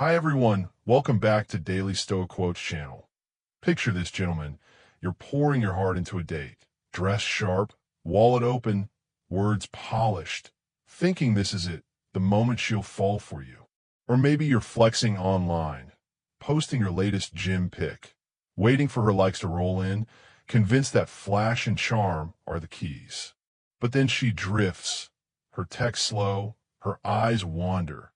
Hi everyone, welcome back to Daily Stoic Quotes channel. Picture this, gentlemen. You're pouring your heart into a date, dressed sharp, wallet open, words polished, thinking this is it, the moment she'll fall for you. Or maybe you're flexing online, posting your latest gym pic, waiting for her likes to roll in, convinced that flash and charm are the keys. But then she drifts, her text slow, her eyes wander,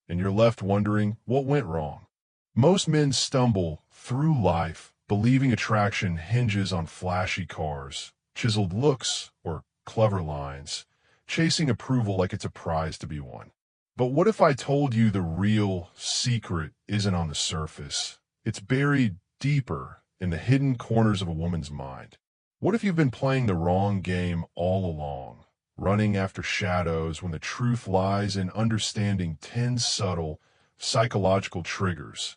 and you're left wondering what went wrong. Most men stumble through life believing attraction hinges on flashy cars, chiseled looks, or clever lines, chasing approval like it's a prize to be won. But what if I told you the real secret isn't on the surface? It's buried deeper in the hidden corners of a woman's mind. What if you've been playing the wrong game all along? Running after shadows when the truth lies in understanding 10 subtle psychological triggers,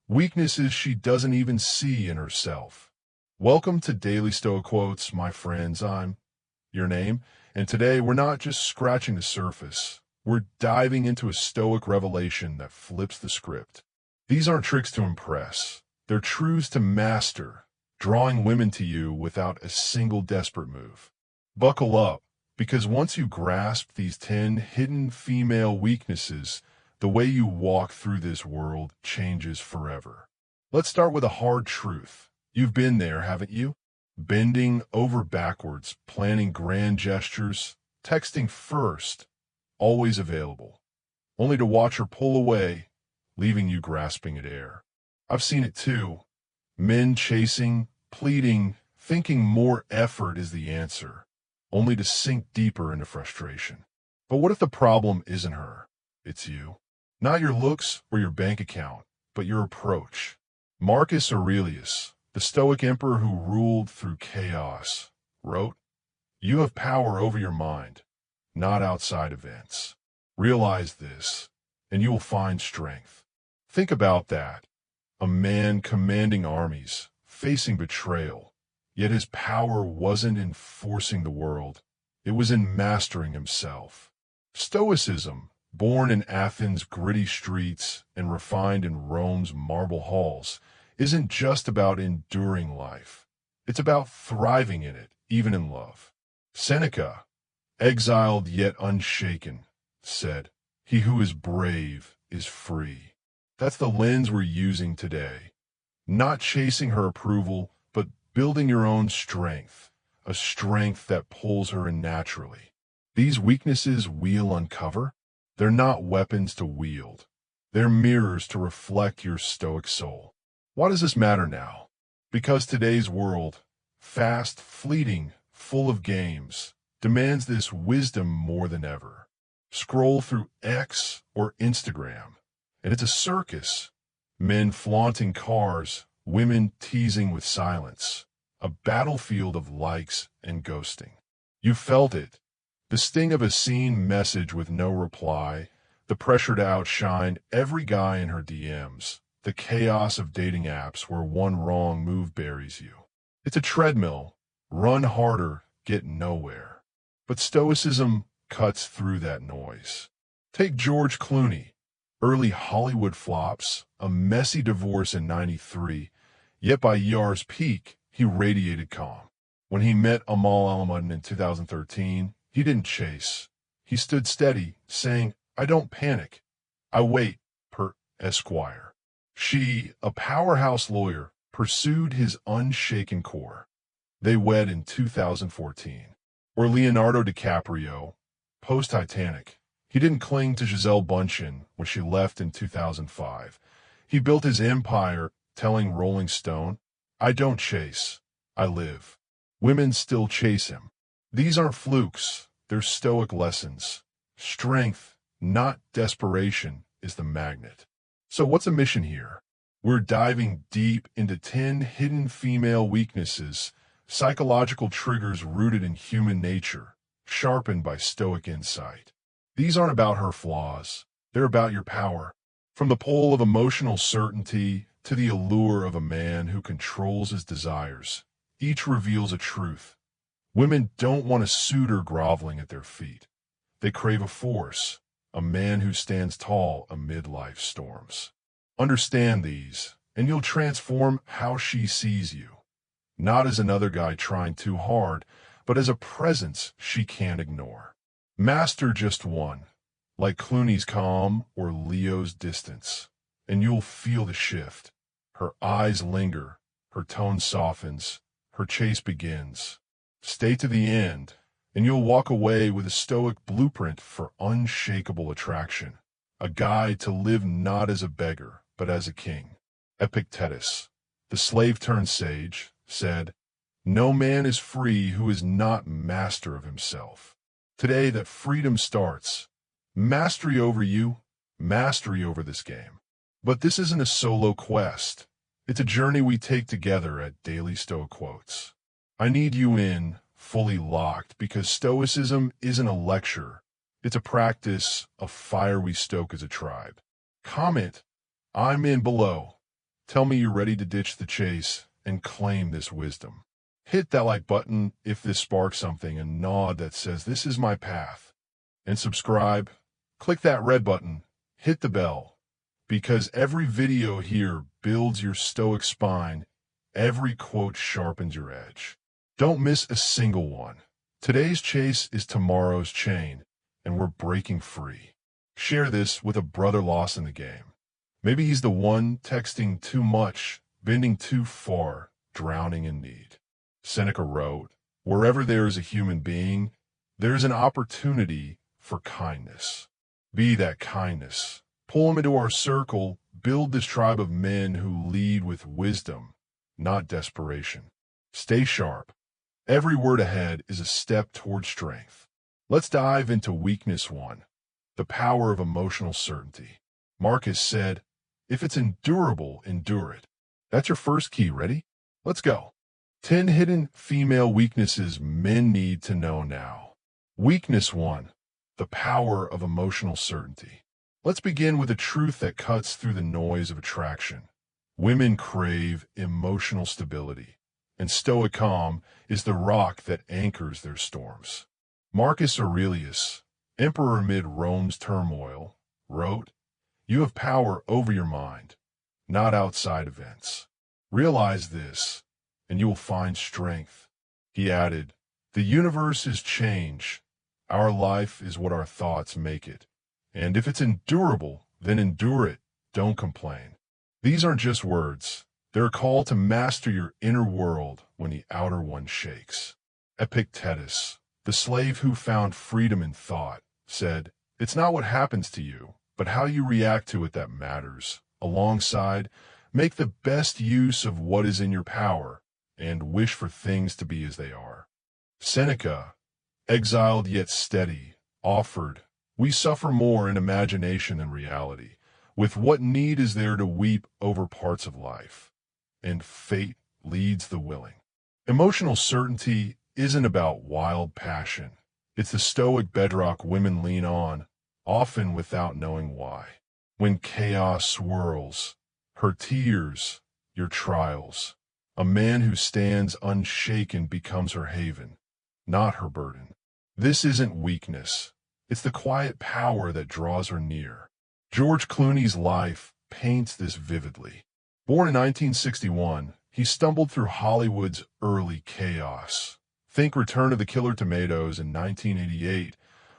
weaknesses she doesn't even see in herself. Welcome to Daily Stoic Quotes, my friends. I'm your name, and today we're not just scratching the surface. We're diving into a Stoic revelation that flips the script. These aren't tricks to impress. They're truths to master, drawing women to you without a single desperate move. Buckle up. Because once you grasp these 10 hidden female weaknesses, the way you walk through this world changes forever. Let's start with a hard truth. You've been there, haven't you? Bending over backwards, planning grand gestures, texting first, always available, only to watch her pull away, leaving you grasping at air. I've seen it too. Men chasing, pleading, thinking more effort is the answer, only to sink deeper into frustration. But what if the problem isn't her? It's you. Not your looks or your bank account, but your approach. Marcus Aurelius, the Stoic emperor who ruled through chaos, wrote, "You have power over your mind, not outside events. Realize this, and you will find strength." Think about that. A man commanding armies, facing betrayal, yet his power wasn't in forcing the world, it was in mastering himself. Stoicism, born in Athens' gritty streets and refined in Rome's marble halls, isn't just about enduring life. It's about thriving in it, even in love. Seneca, exiled yet unshaken, said, "He who is brave is free." That's the lens we're using today. Not chasing her approval, but building your own strength, a strength that pulls her in naturally. These weaknesses we'll uncover, they're not weapons to wield. They're mirrors to reflect your stoic soul. Why does this matter now? Because today's world, fast, fleeting, full of games, demands this wisdom more than ever. Scroll through X or Instagram, and it's a circus. Men flaunting cars, women teasing with silence, a battlefield of likes and ghosting. You felt it. The sting of a seen message with no reply, the pressure to outshine every guy in her DMs, the chaos of dating apps where one wrong move buries you. It's a treadmill. Run harder, get nowhere. But Stoicism cuts through that noise. Take George Clooney. Early Hollywood flops, a messy divorce in '93, yet by ER's peak, he radiated calm. When he met Amal Al-Muddin in 2013, he didn't chase. He stood steady, saying, "I don't panic. I wait," per Esquire. She, a powerhouse lawyer, pursued his unshaken core. They wed in 2014. Or Leonardo DiCaprio, post-Titanic. He didn't cling to Gisele Bündchen when she left in 2005. He built his empire telling Rolling Stone, "I don't chase, I live." Women still chase him. These aren't flukes, they're stoic lessons. Strength, not desperation, is the magnet. So what's the mission here? We're diving deep into 10 hidden female weaknesses, psychological triggers rooted in human nature, sharpened by stoic insight. These aren't about her flaws. They're about your power. From the pull of emotional certainty to the allure of a man who controls his desires, each reveals a truth. Women don't want a suitor groveling at their feet. They crave a force, a man who stands tall amid life's storms. Understand these, and you'll transform how she sees you. Not as another guy trying too hard, but as a presence she can't ignore. Master just one, like Clooney's calm or Leo's distance, and you'll feel the shift. Her eyes linger, her tone softens, her chase begins. Stay to the end, and you'll walk away with a Stoic blueprint for unshakable attraction, a guide to live not as a beggar, but as a king. Epictetus, the slave-turned-sage, said, "No man is free who is not master of himself." Today that freedom starts. Mastery over you, mastery over this game. But this isn't a solo quest. It's a journey we take together at Daily Stoic Quotes. I need you in, fully locked, because Stoicism isn't a lecture. It's a practice, a fire we stoke as a tribe. Comment, "I'm in" below. Tell me you're ready to ditch the chase and claim this wisdom. Hit that like button if this sparks something, and nod that says this is my path. And subscribe. Click that red button. Hit the bell. Because every video here builds your stoic spine. Every quote sharpens your edge. Don't miss a single one. Today's chase is tomorrow's chain, and we're breaking free. Share this with a brother lost in the game. Maybe he's the one texting too much, bending too far, drowning in need. Seneca wrote, "Wherever there is a human being, there is an opportunity for kindness." Be that kindness. Pull him into our circle, build this tribe of men who lead with wisdom, not desperation. Stay sharp. Every word ahead is a step toward strength. Let's dive into weakness 1, the power of emotional certainty. Marcus said, "If it's endurable, endure it." That's your first key. Ready? Let's go. 10 hidden female weaknesses men need to know now. Weakness 1, the power of emotional certainty. Let's begin with a truth that cuts through the noise of attraction. Women crave emotional stability, and Stoic calm is the rock that anchors their storms. Marcus Aurelius, emperor amid Rome's turmoil, wrote, "You have power over your mind, not outside events. Realize this, and you will find strength." He added, "The universe is change. Our life is what our thoughts make it. And if it's endurable, then endure it. Don't complain." These aren't just words. They're a call to master your inner world when the outer one shakes. Epictetus, the slave who found freedom in thought, said, "It's not what happens to you, but how you react to it that matters." Alongside, make the best use of what is in your power and wish for things to be as they are. Seneca, exiled yet steady, offered, "We suffer more in imagination than reality. With what need is there to weep over parts of life? And fate leads the willing." Emotional certainty isn't about wild passion. It's the stoic bedrock women lean on, often without knowing why. When chaos swirls, her tears, your trials, a man who stands unshaken becomes her haven, not her burden. This isn't weakness. It's the quiet power that draws her near. George Clooney's life paints this vividly. Born in 1961, he stumbled through Hollywood's early chaos. Think Return of the Killer Tomatoes in 1988,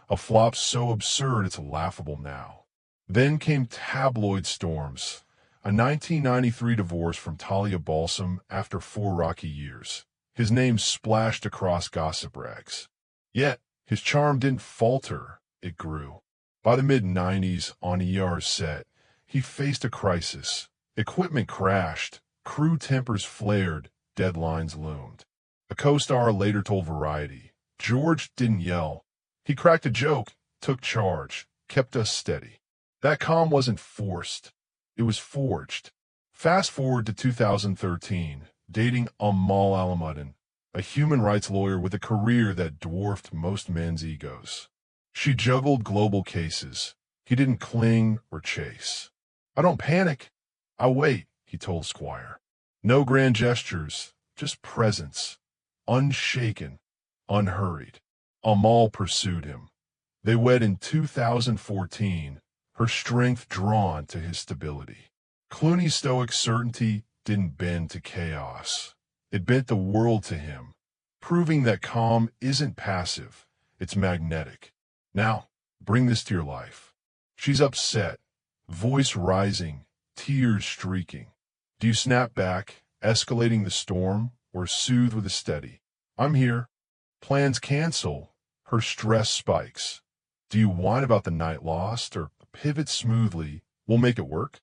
a flop so absurd it's laughable now. Then came tabloid storms, a 1993 divorce from Talia Balsam after 4 rocky years. His name splashed across gossip rags. Yet, his charm didn't falter, it grew. By the mid-90s, on ER's set, he faced a crisis. Equipment crashed, crew tempers flared, deadlines loomed. A co-star later told Variety, "George didn't yell. He cracked a joke, took charge, kept us steady." That calm wasn't forced. It was forged. Fast forward to 2013, dating Amal Alamuddin, a human rights lawyer with a career that dwarfed most men's egos. She juggled global cases. He didn't cling or chase. "I don't panic. I wait," he told Squire. No grand gestures, just presence. Unshaken, unhurried. Amal pursued him. They wed in 2014, her strength drawn to his stability. Clooney's stoic certainty didn't bend to chaos. It bent the world to him, proving that calm isn't passive, it's magnetic. Now, bring this to your life. She's upset, voice rising, tears streaking. Do you snap back, escalating the storm, or soothe with a steady, "I'm here"? Plans cancel, her stress spikes. Do you whine about the night lost, or pivot smoothly, "We'll make it work"?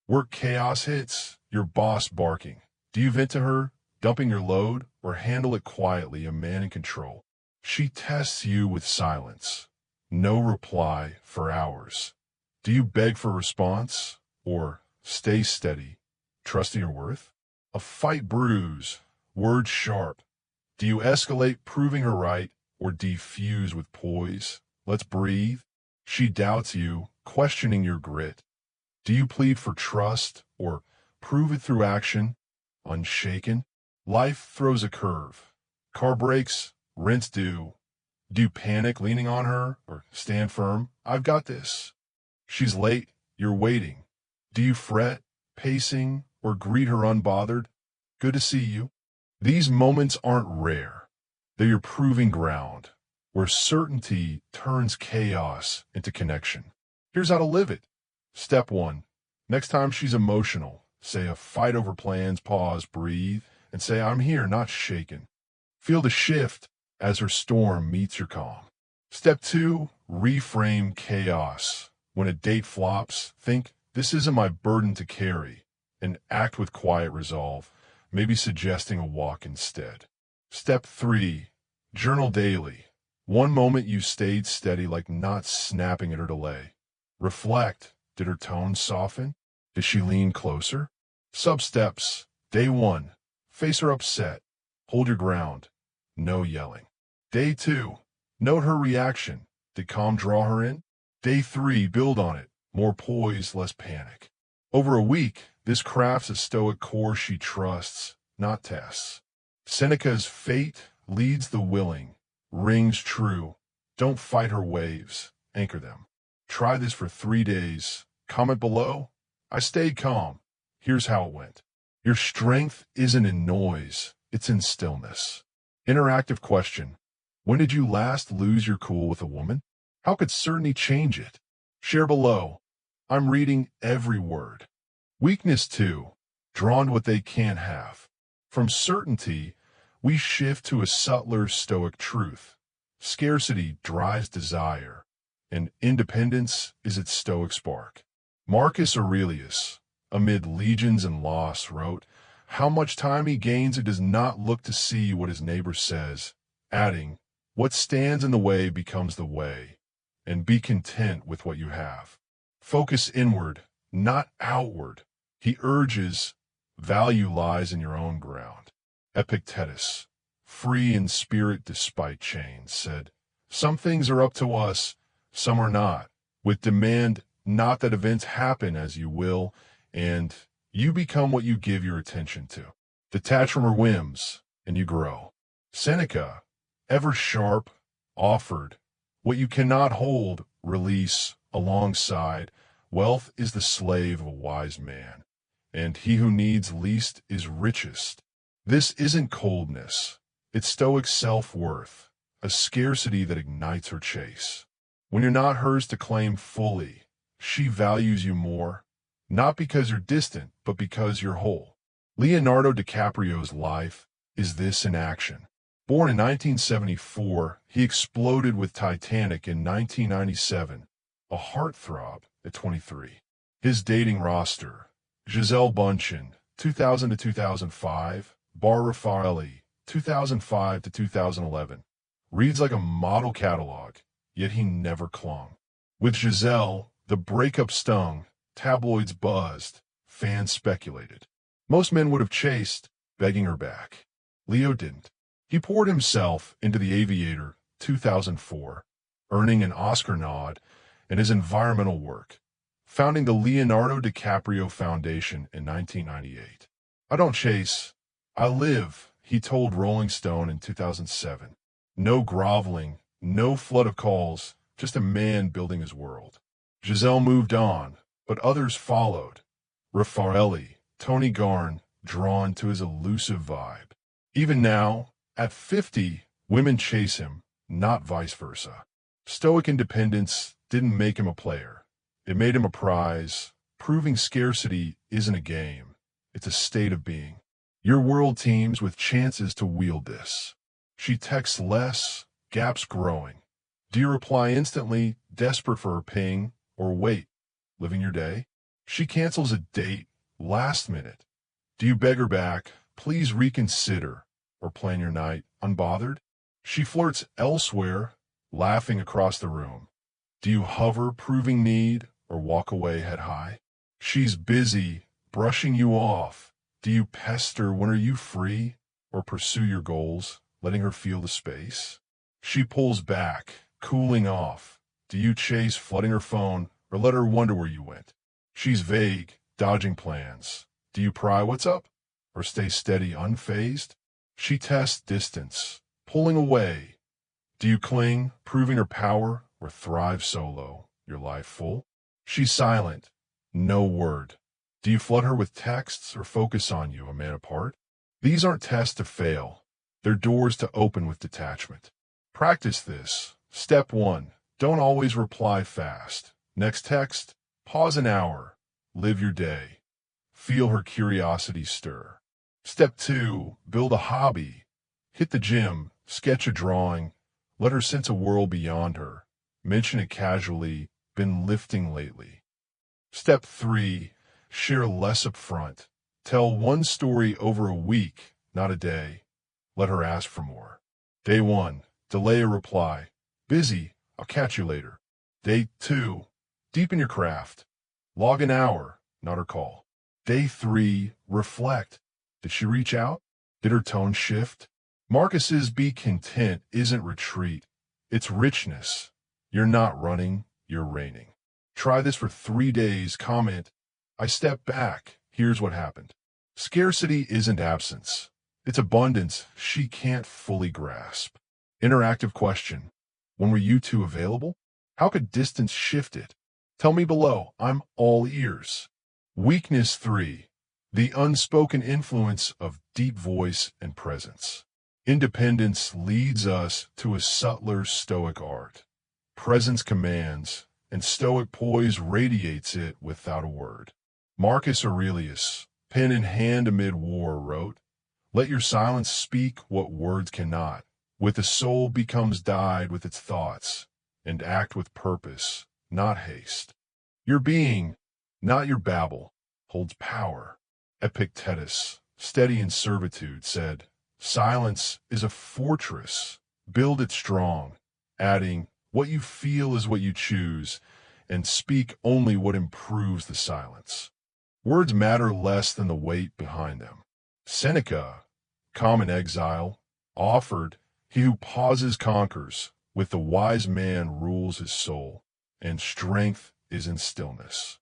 Work chaos hits, your boss barking. Do you vent to her, dumping your load, or handle it quietly, a man in control? She tests you with silence. No reply for hours. Do you beg for a response, or stay steady, trusting your worth? A fight brews, words sharp. Do you escalate, proving her right, or defuse with poise? "Let's breathe"? She doubts you, questioning your grit. Do you plead for trust, or prove it through action, unshaken? Life throws a curve. Car breaks, rent's due. Do you panic, leaning on her, or stand firm, "I've got this"? She's late, you're waiting. Do you fret, pacing, or greet her unbothered, "Good to see you"? These moments aren't rare. They're your proving ground, where certainty turns chaos into connection. Here's how to live it. Step 1. Next time she's emotional, say a fight over plans, pause, breathe, and say, "I'm here, not shaken." Feel the shift as her storm meets your calm. Step 2. Reframe chaos. When a date flops, think, "This isn't my burden to carry," and act with quiet resolve, maybe suggesting a walk instead. Step 3. Journal daily. One moment you stayed steady, like not snapping at her delay. Reflect. Did her tone soften? Did she lean closer? Sub-steps. Day 1. Face her upset. Hold your ground. No yelling. Day 2. Note her reaction. Did calm draw her in? Day 3. Build on it. More poise, less panic. Over a week, this crafts a stoic core she trusts, not tests. Seneca's "Fate leads the willing" rings true. Don't fight her waves. Anchor them. Try this for 3 days. Comment below. I stayed calm. Here's how it went. Your strength isn't in noise. It's in stillness. Interactive question. When did you last lose your cool with a woman? How could certainty change it? Share below. I'm reading every word. Weakness 2. Drawn to what they can't have. From certainty, we shift to a subtler stoic truth. Scarcity drives desire, and independence is its stoic spark. Marcus Aurelius, amid legions and loss, wrote, "How much time he gains, he does not look to see what his neighbor says," adding, "What stands in the way becomes the way, and be content with what you have." Focus inward, not outward. He urges, value lies in your own ground. Epictetus, free in spirit despite chains, said, "Some things are up to us, some are not. With demand, not that events happen as you will, and you become what you give your attention to. Detach from her whims, and you grow." Seneca, ever sharp, offered, "What you cannot hold, release." Alongside, "Wealth is the slave of a wise man, and he who needs least is richest." This isn't coldness. It's stoic self-worth, a scarcity that ignites her chase. When you're not hers to claim fully, she values you more, not because you're distant, but because you're whole. Leonardo DiCaprio's life is this in action. Born in 1974, he exploded with Titanic in 1997, a heartthrob at 23. His dating roster: Gisele Bündchen, 2000 to 2005, Barbara Farley, 2005 to 2011. Reads like a model catalog, yet he never clung. With Gisele, the breakup stung, tabloids buzzed, fans speculated. Most men would have chased, begging her back. Leo didn't. He poured himself into The Aviator, 2004, earning an Oscar nod, and his environmental work, founding the Leonardo DiCaprio Foundation in 1998. "I don't chase, I live," he told Rolling Stone in 2007. No groveling, no flood of calls, just a man building his world. Gisele moved on, but others followed. Raffaelli, Tony Garn, drawn to his elusive vibe. Even now, at 50, women chase him, not vice versa. Stoic independence didn't make him a player. It made him a prize, proving scarcity isn't a game. It's a state of being. Your world teems with chances to wield this. She texts less, gaps growing. Do you reply instantly, desperate for her ping, or wait, living your day? She cancels a date, last minute. Do you beg her back, please reconsider, or plan your night, unbothered? She flirts elsewhere, laughing across the room. Do you hover, proving need, or walk away head high? She's busy, brushing you off. Do you pester when are you free, or pursue your goals, letting her feel the space? She pulls back, cooling off. Do you chase, flooding her phone, or let her wonder where you went? She's vague, dodging plans. Do you pry what's up, or stay steady, unfazed? She tests distance, pulling away. Do you cling, proving her power, or thrive solo, your life full? She's silent, no word. Do you flood her with texts or focus on you, a man apart? These aren't tests to fail. They're doors to open with detachment. Practice this. Step 1. Don't always reply fast. Next text, pause an hour. Live your day. Feel her curiosity stir. Step 2. Build a hobby. Hit the gym, sketch a drawing. Let her sense a world beyond her. Mention it casually. Been lifting lately. Step 3. Share less up front. Tell one story over a week, not a day. Let her ask for more. Day 1. Delay a reply. Busy. I'll catch you later. Day 2. Deepen your craft. Log an hour, not her call. Day 3. Reflect. Did she reach out? Did her tone shift? Marcus's be content isn't retreat. It's richness. You're not running, you're reigning. Try this for 3 days. Comment, I step back. Here's what happened. Scarcity isn't absence. It's abundance she can't fully grasp. Interactive question. When were you two available? How could distance shift it? Tell me below. I'm all ears. Weakness 3. The unspoken influence of deep voice and presence. Independence leads us to a subtler Stoic art. Presence commands, and Stoic poise radiates it without a word. Marcus Aurelius, pen in hand amid war, wrote, "Let your silence speak what words cannot. With the soul becomes dyed with its thoughts, and act with purpose, not haste. Your being, not your babble, holds power." Epictetus, steady in servitude, said, "Silence is a fortress. Build it strong," adding, "What you feel is what you choose, and speak only what improves the silence." Words matter less than the weight behind them. Seneca, calm in exile, offered, "He who pauses conquers. With the wise man rules his soul, and strength is in stillness."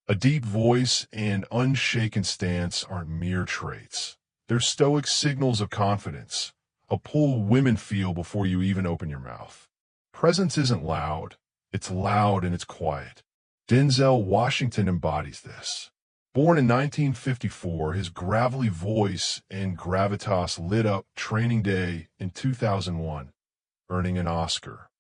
A deep voice and unshaken stance aren't mere traits. They're Stoic signals of confidence, a pull women feel before you even open your mouth. Presence isn't loud. It's loud and it's quiet. Denzel Washington embodies this. Born in 1954, his gravelly voice and gravitas lit up Training Day in 2001, earning an Oscar.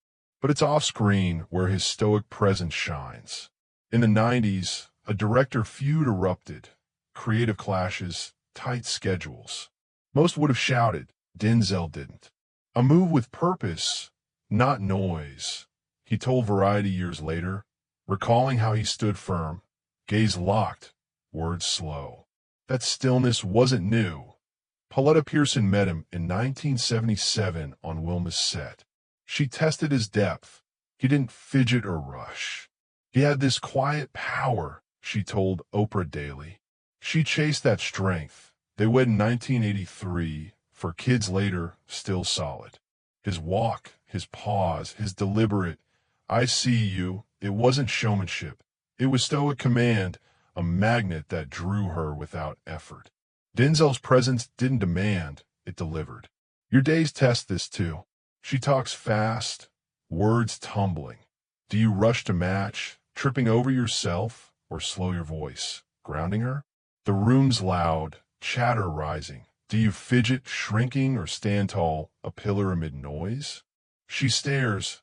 But it's off-screen where his Stoic presence shines. In the 90s, a director feud erupted. Creative clashes, tight schedules. Most would have shouted. Denzel didn't. A move with purpose, not noise. He told Variety years later, recalling how he stood firm, gaze locked, words slow. That stillness wasn't new. Pauletta Pearson met him in 1977 on Wilma's set. She tested his depth. He didn't fidget or rush. He had this quiet power, she told Oprah Daily. She chased that strength. They wed in 1983, for kids later, still solid. His walk, his pause, his deliberate, "I see you," it wasn't showmanship. It was Stoic command, a magnet that drew her without effort. Denzel's presence didn't demand, it delivered. Your days test this too. She talks fast, words tumbling. Do you rush to match, tripping over yourself, or slow your voice? grounding her? The room's loud, chatter rising. Do you fidget, shrinking, or stand tall, a pillar amid noise? She stares,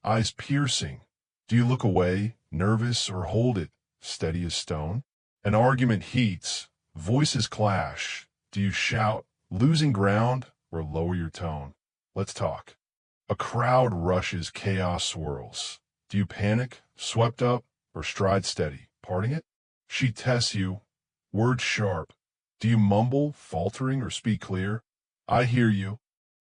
eyes piercing. Do you look away, nervous, or hold it, steady as stone? An argument heats, voices clash. Do you shout, losing ground, or lower your tone? Let's talk. A crowd rushes, chaos swirls. Do you panic, swept up, or stride steady, parting it? She tests you, words sharp. Do you mumble, faltering, or speak clear? I hear you.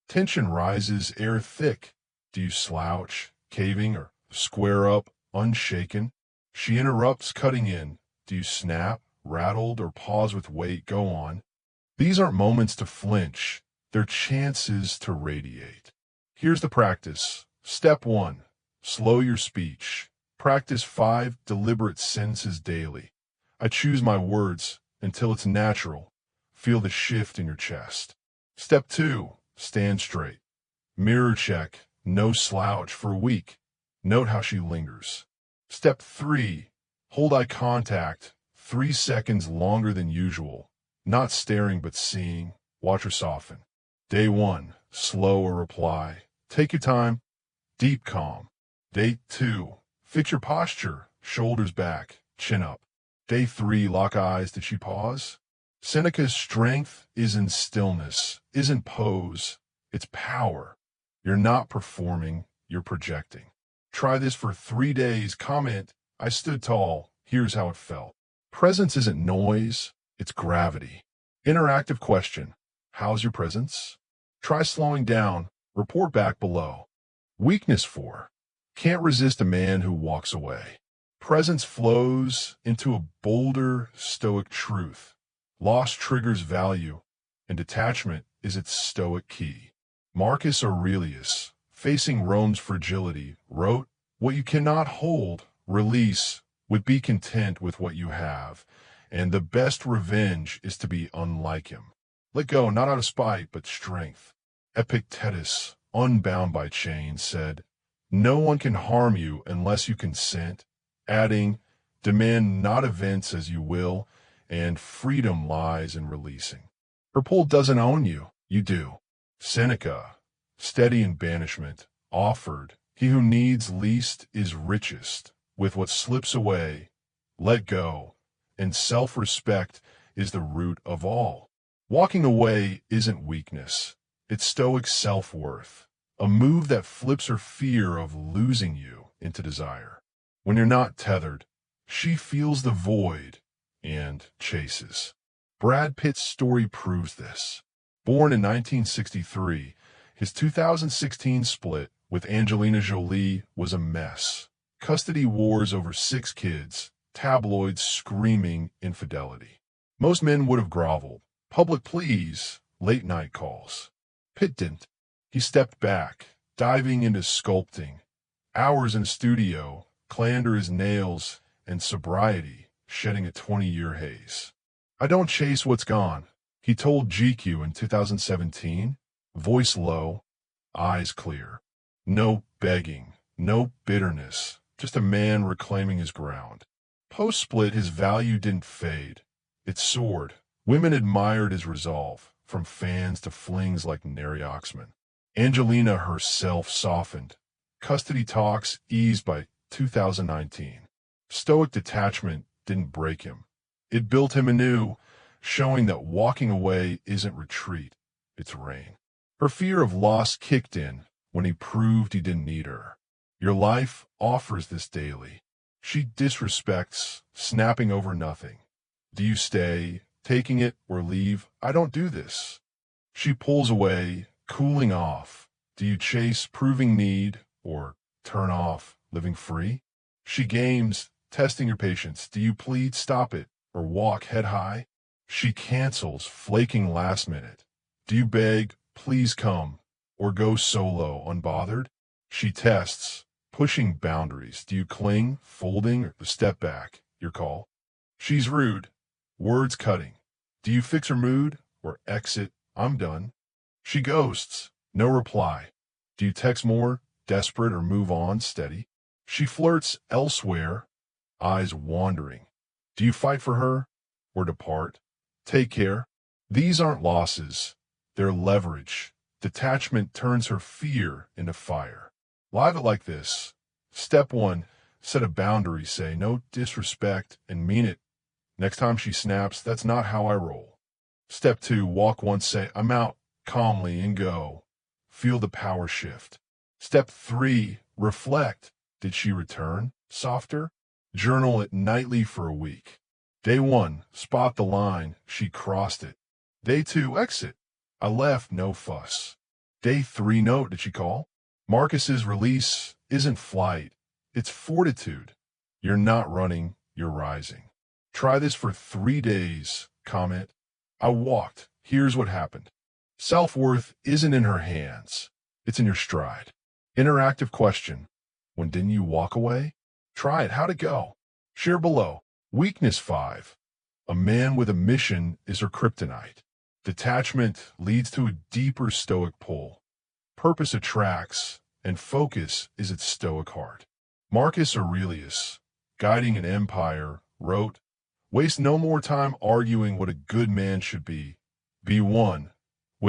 Tension rises, air thick. Do you slouch, caving, or square up, unshaken? She interrupts, cutting in. Do you snap, rattled, or pause with weight? Go on. These aren't moments to flinch. They're chances to radiate. Here's the practice. Step 1. Slow your speech. Practice 5 deliberate sentences daily. I choose my words until it's natural. Feel the shift in your chest. Step 2. Stand straight. Mirror check. No slouch for a week. Note how she lingers. Step 3. Hold eye contact. 3 seconds longer than usual. Not staring but seeing. Watch her soften. Day 1. Slow a reply. Take your time. Deep calm. Day 2. Fix your posture. Shoulders back. Chin up. Day 3. Lock eyes. Did she pause? Seneca's strength is in stillness, isn't pose. It's power. You're not performing. You're projecting. Try this for 3 days. Comment, I stood tall. Here's how it felt. Presence isn't noise. It's gravity. Interactive question. How's your presence? Try slowing down. Report back below. Weakness 4. Can't resist a man who walks away. Presence flows into a bolder, stoic truth. Loss triggers value, and detachment is its stoic key. Marcus Aurelius, facing Rome's fragility, wrote, "What you cannot hold, release, would be content with what you have, and the best revenge is to be unlike him." Let go, not out of spite, but strength. Epictetus, unbound by chains, said, "No one can harm you unless you consent," adding, "Demand not events as you will, and freedom lies in releasing." Her pull doesn't own you, you do. Seneca, steady in banishment, offered, "He who needs least is richest." With what slips away, let go, and self-respect is the root of all. Walking away isn't weakness. It's stoic self-worth, a move that flips her fear of losing you into desire. When you're not tethered, she feels the void and chases. Brad Pitt's story proves this. Born in 1963, his 2016 split with Angelina Jolie was a mess. Custody wars over 6 kids, tabloids screaming infidelity. Most men would have groveled. Public pleas, late-night calls. Pitt didn't. He stepped back, diving into sculpting. Hours in studio, clay under his nails, and sobriety, shedding a 20-year haze. "I don't chase what's gone," he told GQ in 2017, voice low, eyes clear. No begging, no bitterness, just a man reclaiming his ground. Post-split, his value didn't fade. It soared. Women admired his resolve, from fans to flings like Neri Oxman. Angelina herself softened. Custody talks eased by 2019. Stoic detachment didn't break him. It built him anew, showing that walking away isn't retreat, it's reign. Her fear of loss kicked in when he proved he didn't need her. Your life offers this daily. She disrespects, snapping over nothing. Do you stay, taking it, or leave? I don't do this. She pulls away, cooling off. Do you chase, proving need, or turn off, living free? She games, testing your patience. Do you plead, stop it, or walk head high? She cancels, flaking last minute. Do you beg, please come, or go solo, unbothered? She tests, pushing boundaries. Do you cling, folding, or step back? Your call. She's rude, words cutting. Do you fix her mood, or exit, I'm done? She ghosts, no reply. Do you text more, desperate, or move on, steady? She flirts elsewhere, eyes wandering. Do you fight for her, or depart. Take care. These aren't losses. They're leverage. Detachment turns her fear into fire. Live it like this. Step 1, set a boundary. Say no disrespect and mean it. Next time she snaps, that's not how I roll. Step 2, walk once, say I'm out calmly and go. Feel the power shift. Step 3, reflect. Did she return softer? Journal it nightly for a week. Day 1, spot the line. She crossed it. Day 2, exit. I left, no fuss. Day 3, note, did she call? Marcus's release isn't flight. It's fortitude. You're not running, you're rising. Try this for 3 days. Comment, I walked. Here's what happened. Self-worth isn't in her hands. It's in your stride. Interactive question. When didn't you walk away? Try it. How'd it go? Share below. Weakness 5. A man with a mission is her kryptonite. Detachment leads to a deeper Stoic pull. Purpose attracts, and focus is its Stoic heart. Marcus Aurelius, guiding an empire, wrote, waste no more time arguing what a good man should be. Be one,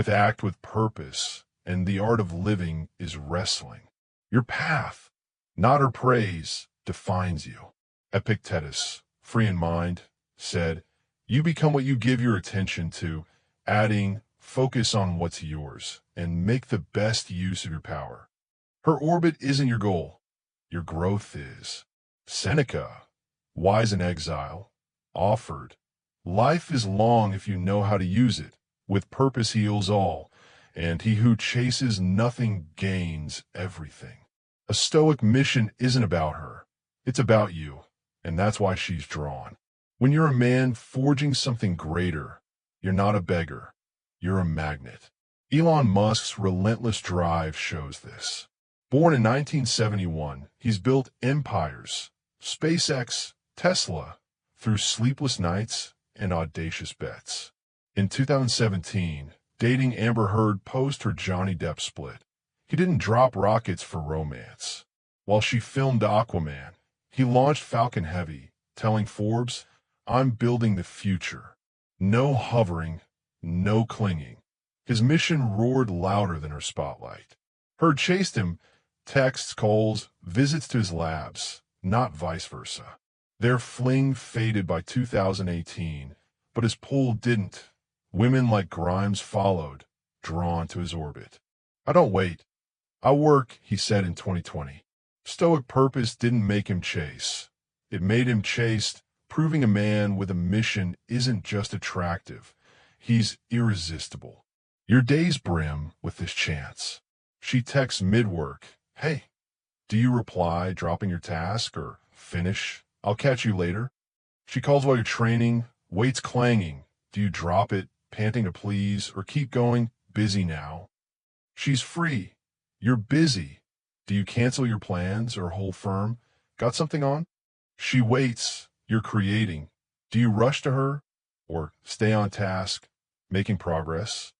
act with purpose, and the art of living is wrestling. Your path, not her praise, defines you. Epictetus, free in mind, said, you become what you give your attention to, adding, focus on what's yours, and make the best use of your power. Her orbit isn't your goal. Your growth is. Seneca, wise in exile, offered, life is long if you know how to use it. With purpose heals all, and he who chases nothing gains everything. A Stoic mission isn't about her. It's about you, and that's why she's drawn. When you're a man forging something greater, you're not a beggar. You're a magnet. Elon Musk's relentless drive shows this. Born in 1971, he's built empires, SpaceX, Tesla, through sleepless nights and audacious bets. In 2017, dating Amber Heard post her Johnny Depp split. He didn't drop rockets for romance. While she filmed Aquaman, he launched Falcon Heavy, telling Forbes, I'm building the future. No hovering, no clinging. His mission roared louder than her spotlight. Heard chased him, texts, calls, visits to his labs, not vice versa. Their fling faded by 2018, but his pull didn't. Women like Grimes followed, drawn to his orbit. I don't wait. I work, he said in 2020. Stoic purpose didn't make him chase. It made him chaste, proving a man with a mission isn't just attractive. He's irresistible. Your days brim with this chance. She texts mid-work, hey, do you reply dropping your task or finish? I'll catch you later. She calls while you're training, weights clanging. Do you drop it, panting to please, or keep going, busy now? She's free. You're busy. Do you cancel your plans or hold firm? Got something on? She waits. You're creating. Do you rush to her or stay on task, making progress?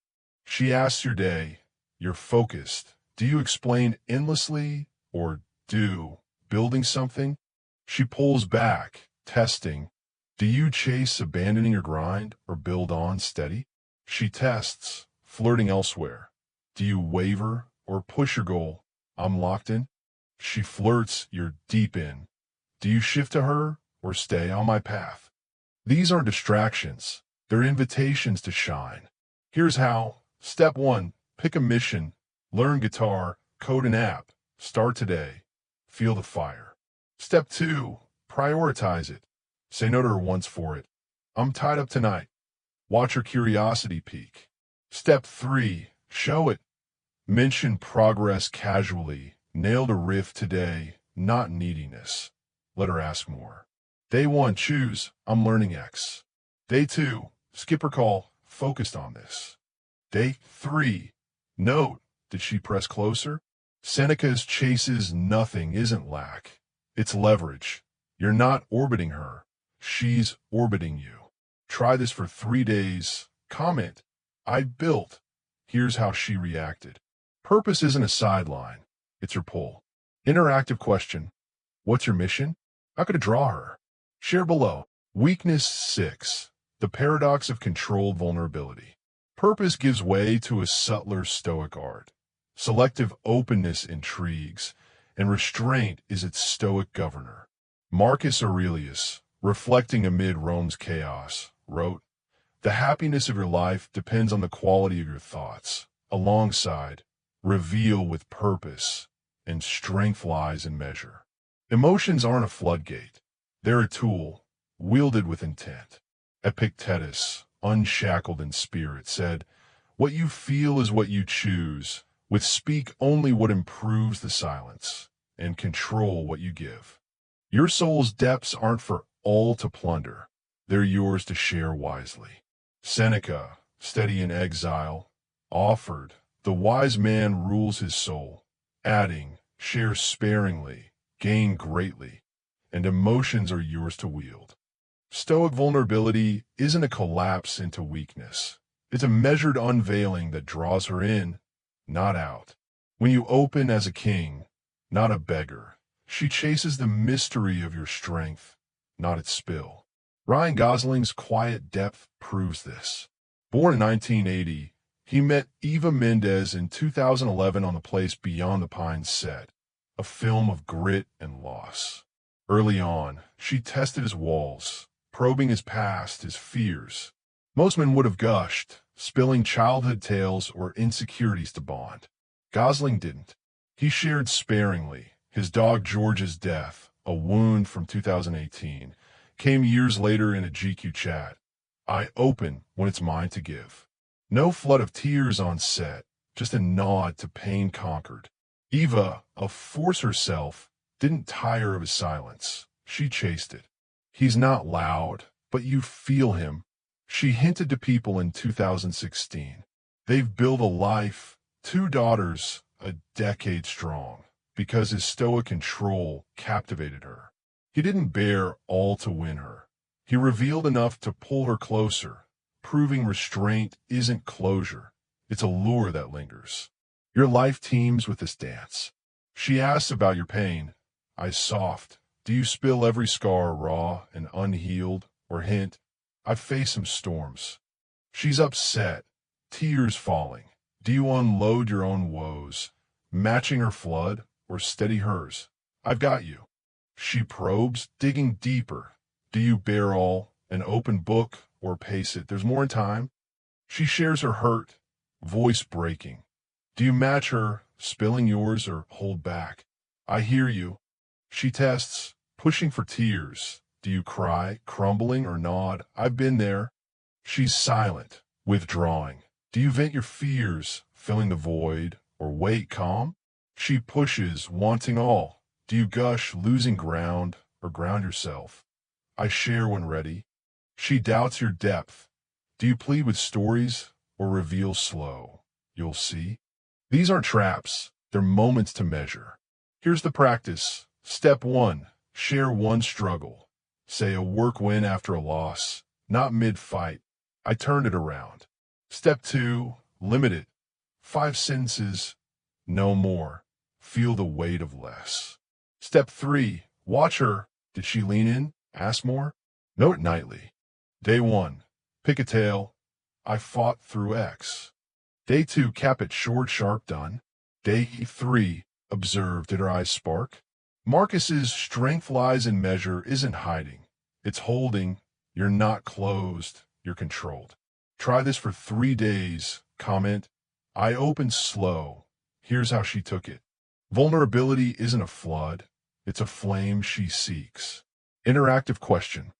She asks your day. You're focused. Do you explain endlessly or do, building something? She pulls back, testing. Do you chase abandoning your grind or build on steady? She tests, flirting elsewhere. Do you waver or push your goal? I'm locked in. She flirts, you're deep in. Do you shift to her or stay on my path? These aren't distractions. They're invitations to shine. Here's how. Step 1, pick a mission. Learn guitar, code an app. Start today. Feel the fire. Step 2, prioritize it. Say no to her once for it. I'm tied up tonight. Watch her curiosity peak. Step 3, show it. Mention progress casually. Nailed a riff today, not neediness. Let her ask more. Day 1, choose, I'm learning X. Day 2, skip her call, focused on this. Day 3, note, did she press closer? Seneca's chases nothing isn't lack. It's leverage. You're not orbiting her. She's orbiting you. Try this for 3 days. Comment, I built. Here's how she reacted. Purpose isn't a sideline. It's your pull. Interactive question. What's your mission? How could I draw her? Share below. Weakness 6. The paradox of controlled vulnerability. Purpose gives way to a subtler Stoic art. Selective openness intrigues, and restraint is its Stoic governor. Marcus Aurelius, reflecting amid Rome's chaos, wrote, "The happiness of your life depends on the quality of your thoughts. Alongside, reveal with purpose, and strength lies in measure." Emotions aren't a floodgate. They're a tool, wielded with intent. Epictetus, unshackled in spirit, said, "What you feel is what you choose, with speak only what improves the silence, and control what you give." Your soul's depths aren't for all to plunder. They're yours to share wisely. Seneca, steady in exile, offered, "The wise man rules his soul," adding, "Share sparingly, gain greatly, and emotions are yours to wield." Stoic vulnerability isn't a collapse into weakness. It's a measured unveiling that draws her in, not out. When you open as a king, not a beggar, she chases the mystery of your strength, not its spill. Ryan Gosling's quiet depth proves this. Born in 1980, he met Eva Mendes in 2011 on the Place Beyond the Pines set, a film of grit and loss. Early on, she tested his walls, probing his past, his fears. Most men would have gushed, spilling childhood tales or insecurities to bond. Gosling didn't. He shared sparingly. His dog George's death, a wound from 2018, came years later in a GQ chat. "I open when it's mine to give." No flood of tears on set, just a nod to pain conquered. Eva, a force herself, didn't tire of his silence. She chased it. "He's not loud, but you feel him," she hinted to people in 2016. "They've built a life, 2 daughters, a decade strong," because his stoic control captivated her. He didn't bear all to win her. He revealed enough to pull her closer, proving restraint isn't closure. It's a lure that lingers. Your life teems with this dance. She asks about your pain. "I soft. Do you spill every scar raw and unhealed, or hint, I've faced some storms?" She's upset, tears falling. Do you unload your own woes, matching her flood, or steady hers? "I've got you." She probes, digging deeper. Do you bear all, an open book, or pace it? There's more in time. She shares her hurt, voice breaking. Do you match her, spilling yours, or hold back? "I hear you." She tests, pushing for tears. Do you cry, crumbling, or nod? "I've been there." She's silent, withdrawing. Do you vent your fears, filling the void, or wait calm? She pushes, wanting all. Do you gush, losing ground, or ground yourself? "I share when ready." She doubts your depth. Do you plead with stories, or reveal slow? You'll see. These aren't traps. They're moments to measure. Here's the practice. Step 1. Share one struggle. Say a work win after a loss, not mid-fight. "I turned it around." Step 2. Limit it. 5 sentences, no more. Feel the weight of less. Step 3. Watch her. Did she lean in? Ask more? Note nightly. Day 1. Pick a tale. "I fought through X." Day 2. Cap it short, sharp, done. Day 3. Observe. Did her eyes spark? Marcus's "strength lies in measure" isn't hiding. It's holding. You're not closed. You're controlled. Try this for 3 days. Comment, "I opened slow." Here's how she took it. Vulnerability isn't a flood. It's a flame she seeks. Interactive question.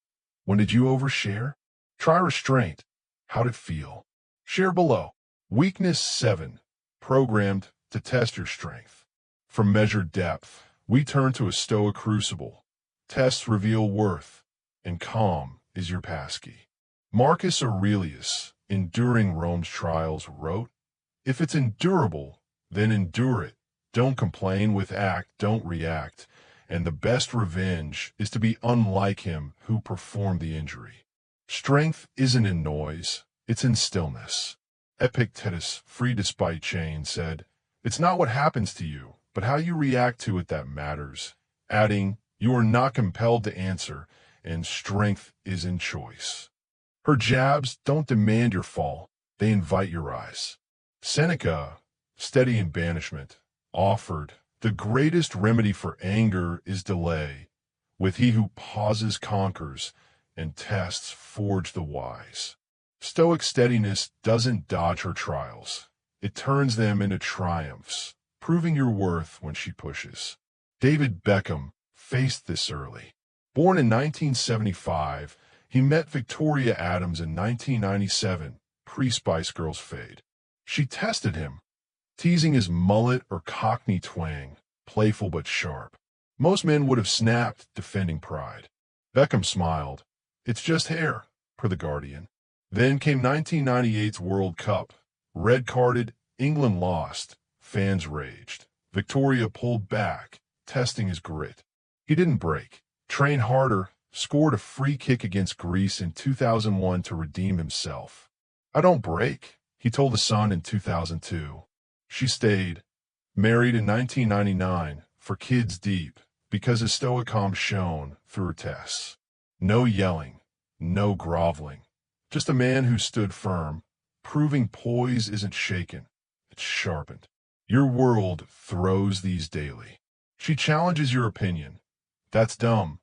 When did you overshare? Try restraint. How'd it feel? Share below. Weakness 7. Programmed to test your strength. From measured depth, we turn to a Stoic crucible. Tests reveal worth, and calm is your passkey. Marcus Aurelius, enduring Rome's trials, wrote, "If it's endurable, then endure it. Don't complain, with act, don't react. And the best revenge is to be unlike him who performed the injury." Strength isn't in noise, it's in stillness. Epictetus, free despite chains, said, "It's not what happens to you, but how you react to it that matters," adding, "You are not compelled to answer, and strength is in choice." Her jabs don't demand your fall, they invite your rise. Seneca, steady in banishment, offered, the greatest remedy for anger is delay. With he who pauses conquers, and tests forge the wise. Stoic steadiness doesn't dodge her trials. It turns them into triumphs, proving your worth when she pushes. David Beckham faced this early. Born in 1975, he met Victoria Adams in 1997, pre-Spice Girls fade. She tested him, teasing his mullet or Cockney twang, playful but sharp. Most men would have snapped, defending pride. Beckham smiled. It's just hair, per The Guardian. Then came 1998's World Cup. Red-carded, England lost. Fans raged. Victoria pulled back, testing his grit. He didn't break. Trained harder, scored a free kick against Greece in 2001 to redeem himself. I don't break, he told The Sun in 2002. She stayed. Married in 1999, for kids deep, because his stoic calm shone through her tests. No yelling, no groveling. Just a man who stood firm, proving poise isn't shaken, it's sharpened. Your world throws these daily. She challenges your opinion. That's dumb.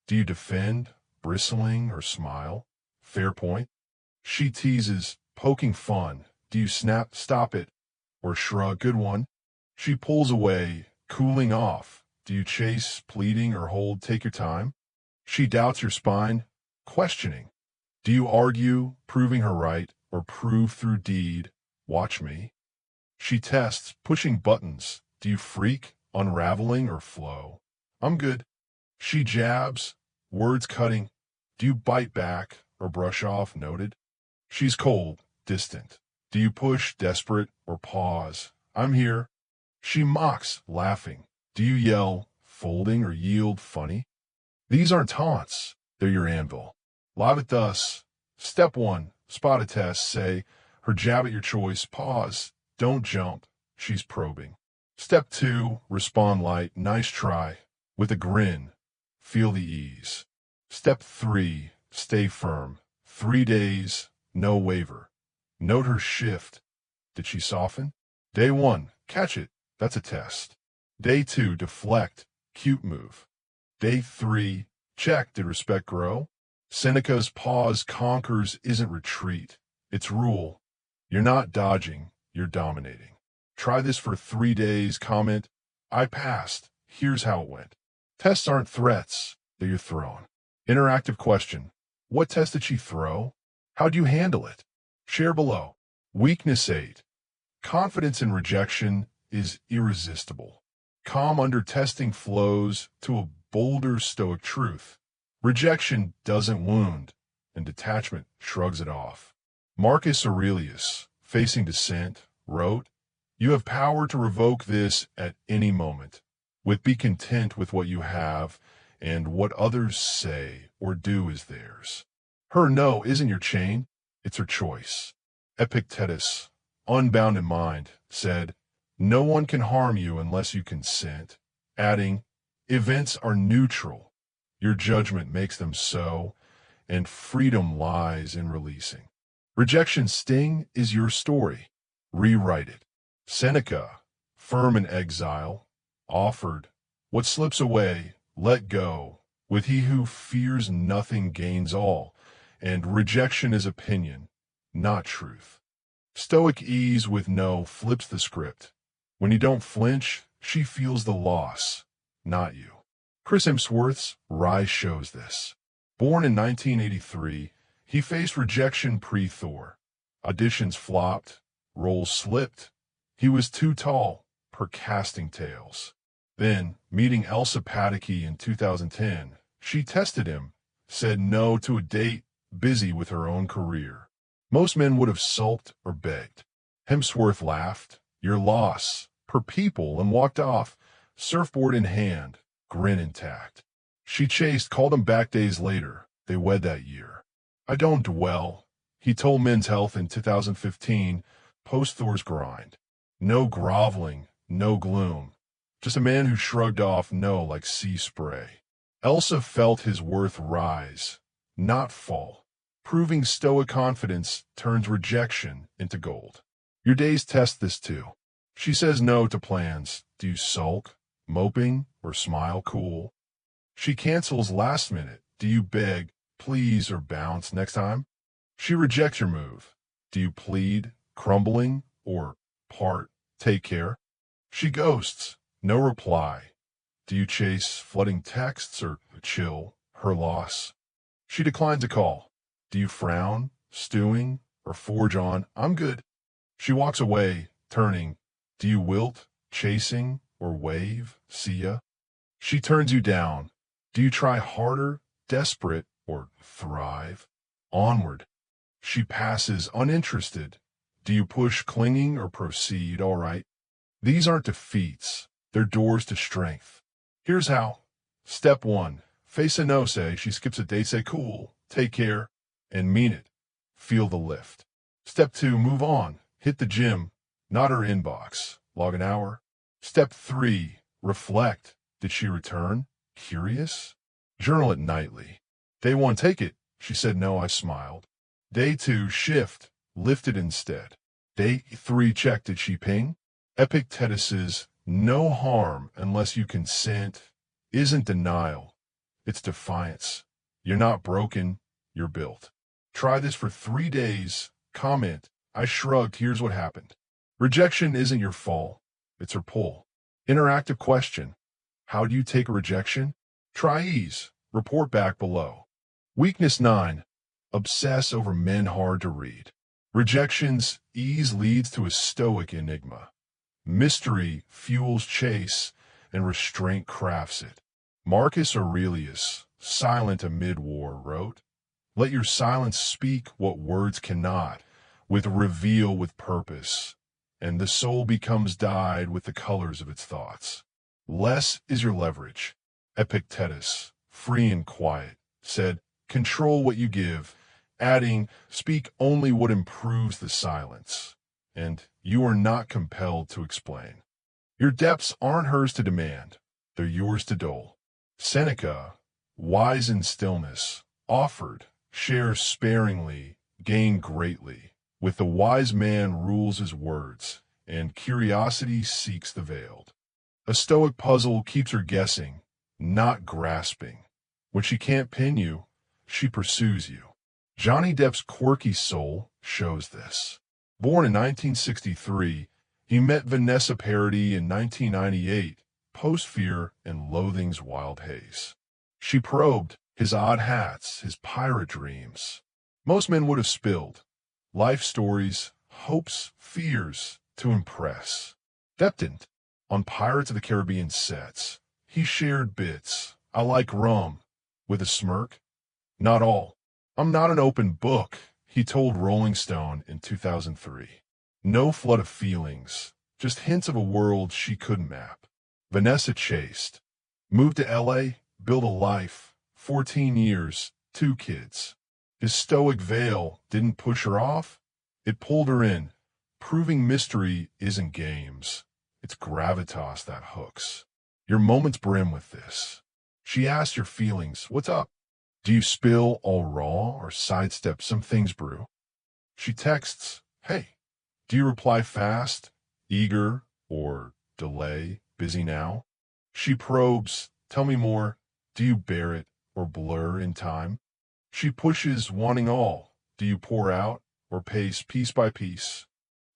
Do you defend, bristling, or smile? Fair point. She teases, poking fun. Do you snap, stop it, or shrug? Good one. She pulls away, cooling off. Do you chase, pleading, or hold? Take your time. She doubts your spine, questioning. Do you argue, proving her right, or prove through deed? Watch me. She tests, pushing buttons. Do you freak, unraveling, or flow? I'm good. She jabs, words cutting. Do you bite back, or brush off? Noted. She's cold, distant. Do you push, desperate, or pause? I'm here. She mocks, laughing. Do you yell, folding, or yield, funny? These aren't taunts, they're your anvil. Live it thus. Step 1, spot a test, say, her jab at your choice, pause, don't jump, she's probing. Step 2, respond light, nice try, with a grin, feel the ease. Step 3, stay firm, 3 days, no waver. Note her shift. Did she soften? Day 1, catch it, that's a test. Day 2, deflect, cute move. Day 3, check, did respect grow? Seneca's pause conquers isn't retreat, it's rule. You're not dodging, you're dominating. Try this for 3 days, comment, I passed, here's how it went. Tests aren't threats, they're your throne. Interactive question, what test did she throw? How'd you handle it? Share below. Weakness 8. Confidence in rejection is irresistible. Calm under testing flows to a bolder stoic truth. Rejection doesn't wound, and detachment shrugs it off. Marcus Aurelius, facing dissent, wrote, you have power to revoke this at any moment. Be content with what you have, and what others say or do is theirs. Her no isn't your chain, it's her choice. Epictetus, unbound in mind, said, no one can harm you unless you consent, adding, events are neutral. Your judgment makes them so, and freedom lies in releasing. Rejection's sting is your story. Rewrite it. Seneca, firm in exile, offered, what slips away, let go. With he who fears nothing gains all, and rejection is opinion, not truth. Stoic ease with no flips the script. When you don't flinch, she feels the loss, not you. Chris Hemsworth's rise shows this. Born in 1983, he faced rejection pre-Thor. Auditions flopped, roles slipped. He was too tall, per casting tales. Then, meeting Elsa Pataky in 2010, she tested him, said no to a date, busy with her own career. Most men would have sulked or begged. Hemsworth laughed, your loss, per people, and walked off, surfboard in hand, grin intact. She chased, called him back days later. They wed that year. I don't dwell, he told Men's Health in 2015, post-Thor's grind. No groveling, no gloom. Just a man who shrugged off no like sea spray. Elsa felt his worth rise, not fall. Proving Stoic confidence turns rejection into gold. Your days test this too. She says no to plans. Do you sulk, moping, or smile cool? She cancels last minute. Do you beg, please, or bounce next time? She rejects your move. Do you plead, crumbling, or part, take care? She ghosts, no reply. Do you chase flooding texts or chill, her loss? She declines a call. Do you frown, stewing, or forge on, I'm good? She walks away, turning. Do you wilt, chasing, or wave, see ya? She turns you down. Do you try harder, desperate, or thrive? Onward. She passes uninterested. Do you push clinging or proceed all right? These aren't defeats. They're doors to strength. Here's how. Step 1. Face a no say. She skips a date. Say cool, take care, and mean it. Feel the lift. Step 2. Move on. Hit the gym, not her inbox. Log an hour. Step 3. Reflect. Did she return? Curious? Journal it nightly. Day 1. Take it. She said no. I smiled. Day 2. Shift. Lift it instead. Day 3. Check. Did she ping? Epictetus's no harm unless you consent isn't denial. It's defiance. You're not broken. You're built. Try this for 3 days. Comment. I shrugged. Here's what happened. Rejection isn't your fall. It's her pull. Interactive question. How do you take a rejection? Try ease. Report back below. Weakness 9. Obsess over men hard to read. Rejection's ease leads to a stoic enigma. Mystery fuels chase, and restraint crafts it. Marcus Aurelius, silent amid war, wrote, "Let your silence speak what words cannot, with reveal with purpose, and the soul becomes dyed with the colors of its thoughts." Less is your leverage. Epictetus, free and quiet, said, "Control what you give," adding, "Speak only what improves the silence." And you are not compelled to explain. Your depths aren't hers to demand. They're yours to dole. Seneca, wise in stillness, offered, shares sparingly, gain greatly. With the wise man rules his words, and curiosity seeks the veiled. A stoic puzzle keeps her guessing, not grasping. When she can't pin you, she pursues you. Johnny Depp's quirky soul shows this. Born in 1963, he met Vanessa Paradis in 1998, post-Fear and Loathing's wild haze. She probed his odd hats, his pirate dreams. Most men would have spilled. Life stories, hopes, fears, to impress. Depp didn't. On Pirates of the Caribbean sets, he shared bits. "I like rum," with a smirk. "Not all. I'm not an open book," he told Rolling Stone in 2003. No flood of feelings, just hints of a world she couldn't map. Vanessa chased. Moved to LA, built a life, 14 years, 2 kids. His stoic veil didn't push her off, it pulled her in, proving mystery isn't games. It's gravitas that hooks. Your moments brim with this. She asks your feelings, "What's up?" Do you spill all raw or sidestep some things brew? She texts, "Hey." Do you reply fast, eager, or delay, busy now? She probes, "Tell me more." Do you bear it or blur in time? She pushes, wanting all. Do you pour out or pace piece by piece?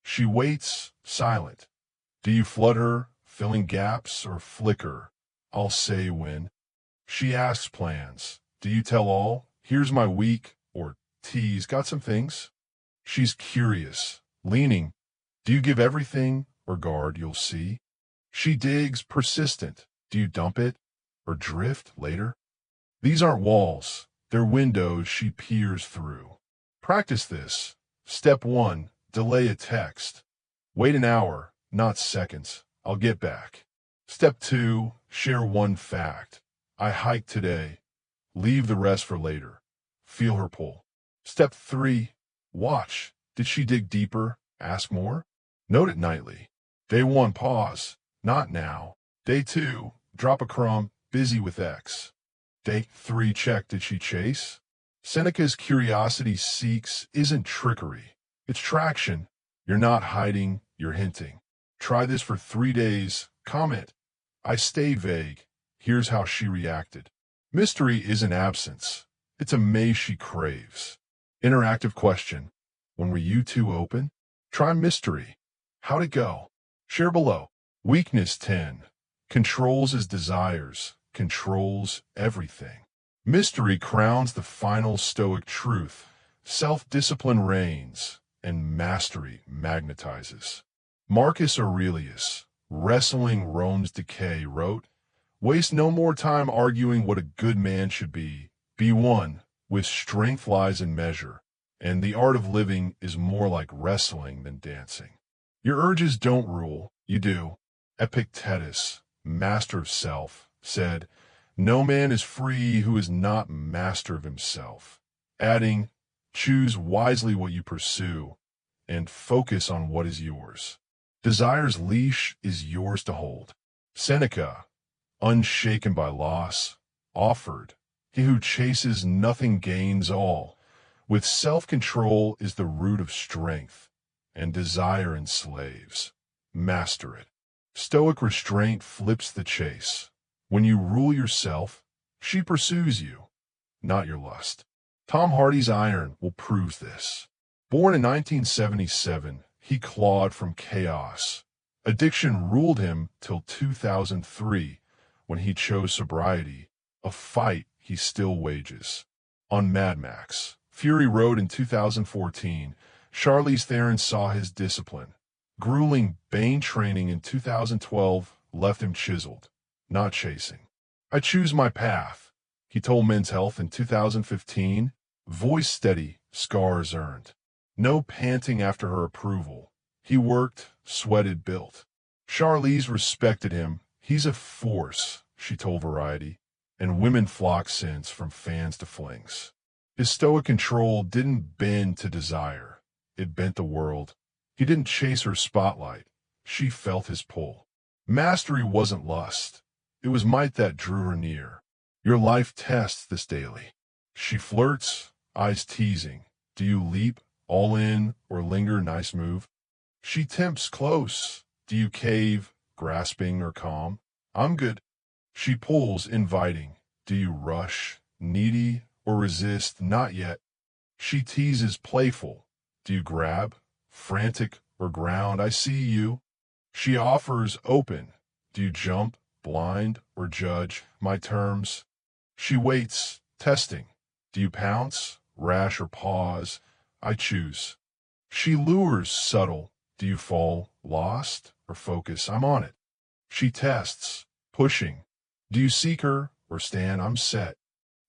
She waits, silent. Do you flood her, filling gaps, or flicker? I'll say when. She asks plans. Do you tell all? "Here's my week," or tease, "Got some things"? She's curious, leaning. Do you give everything, or guard, you'll see? She digs, persistent. Do you dump it, or drift later? These aren't walls. They're windows she peers through. Practice this. Step 1. Delay a text. Wait an hour, not seconds. I'll get back. Step 2. Share one fact. I hiked today. Leave the rest for later. Feel her pull. Step 3. Watch. Did she dig deeper? Ask more? Note it nightly. Day 1. Pause. Not now. Day 2. Drop a crumb. Busy with X. Day 3. Check. Did she chase? Seneca's curiosity seeks isn't trickery. It's traction. You're not hiding, you're hinting. Try this for 3 days. Comment. I stay vague. Here's how she reacted. Mystery isn't absence. It's a maze she craves. Interactive question. When were you two open? Try mystery. How'd it go? Share below. Weakness 10. Controls his desires. Controls everything. Mystery crowns the final Stoic truth. Self-discipline reigns, and mastery magnetizes. Marcus Aurelius, wrestling Rome's decay, wrote, "Waste no more time arguing what a good man should be. Be one, with strength lies in measure, and the art of living is more like wrestling than dancing." Your urges don't rule, you do. Epictetus, master of self, said, "No man is free who is not master of himself," adding, "Choose wisely what you pursue, and focus on what is yours. Desire's leash is yours to hold." Seneca, unshaken by loss, offered, "He who chases nothing gains all. With self-control is the root of strength, and desire enslaves. Master it." Stoic restraint flips the chase. When you rule yourself, she pursues you, not your lust. Tom Hardy's Iron will prove this. Born in 1977, he clawed from chaos. Addiction ruled him till 2003, when he chose sobriety, a fight he still wages. On Mad Max, Fury Road in 2014, Charlize Theron saw his discipline. Grueling Bane training in 2012 left him chiseled, not chasing. "I choose my path," he told Men's Health in 2015. Voice steady, scars earned. No panting after her approval. He worked, sweated, built. Charlize respected him. "He's a force," she told Variety, and women flocked since, from fans to flings. His stoic control didn't bend to desire. It bent the world. He didn't chase her spotlight. She felt his pull. Mastery wasn't lust. It was might that drew her near. Your life tests this daily. She flirts, eyes teasing. Do you leap, all in, or linger, nice move? She tempts close. Do you cave, grasping or calm? I'm good. She pulls, inviting. Do you rush, needy, or resist? Not yet. She teases, playful. Do you grab, frantic, or ground? I see you. She offers, open. Do you jump, blind, or judge? My terms. She waits, testing. Do you pounce, rash, or pause? I choose. She lures, subtle. Do you fall, lost, or focus? I'm on it. She tests, pushing. Do you seek her, or stand? I'm set.